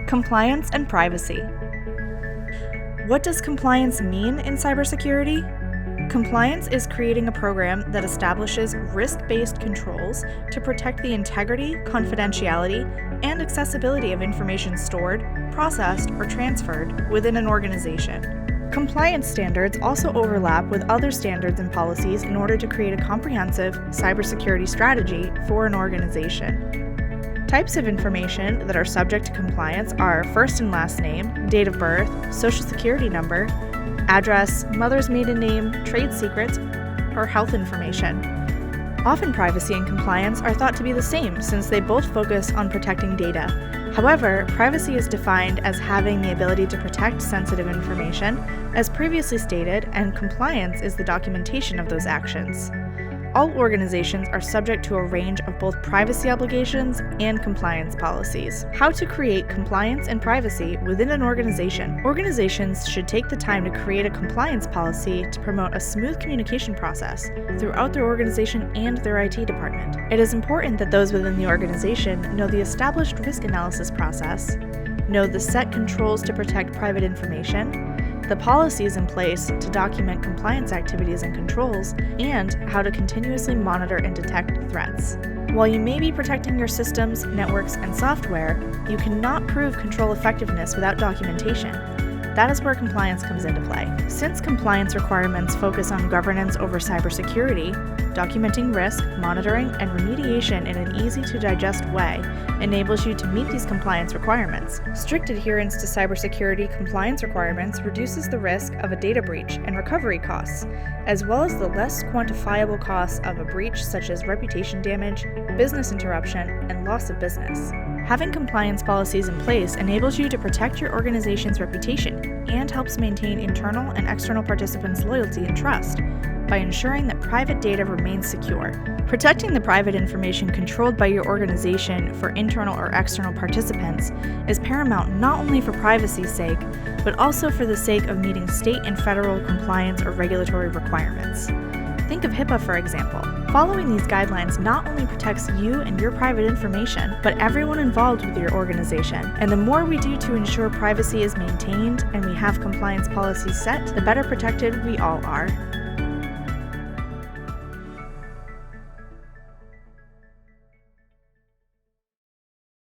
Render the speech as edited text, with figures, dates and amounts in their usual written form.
Compliance and privacy. What does compliance mean in cybersecurity? Compliance is creating a program that establishes risk-based controls to protect the integrity, confidentiality, and accessibility of information stored, processed, or transferred within an organization. Compliance standards also overlap with other standards and policies in order to create a comprehensive cybersecurity strategy for an organization. Types of information that are subject to compliance are first and last name, date of birth, social security number, address, mother's maiden name, trade secrets, or health information. Often privacy and compliance are thought to be the same since they both focus on protecting data. However, privacy is defined as having the ability to protect sensitive information, as previously stated, and compliance is the documentation of those actions. All organizations are subject to a range of both privacy obligations and compliance policies. How to create compliance and privacy within an organization. Organizations should take the time to create a compliance policy to promote a smooth communication process throughout their organization and their IT department. It is important that those within the organization know the established risk analysis process, know the set controls to protect private information, the policies in place to document compliance activities and controls, and how to continuously monitor and detect threats. While you may be protecting your systems, networks, and software, you cannot prove control effectiveness without documentation. That is where compliance comes into play. Since compliance requirements focus on governance over cybersecurity, documenting risk, monitoring, and remediation in an easy-to-digest way enables you to meet these compliance requirements. Strict adherence to cybersecurity compliance requirements reduces the risk of a data breach and recovery costs, as well as the less quantifiable costs of a breach such as reputation damage, business interruption, and loss of business. Having compliance policies in place enables you to protect your organization's reputation and helps maintain internal and external participants' loyalty and trust by ensuring that private data remains secure. Protecting the private information controlled by your organization for internal or external participants is paramount not only for privacy's sake, but also for the sake of meeting state and federal compliance or regulatory requirements. Think of HIPAA, for example. Following these guidelines not only protects you and your private information, but everyone involved with your organization. And the more we do to ensure privacy is maintained and we have compliance policies set, the better protected we all are.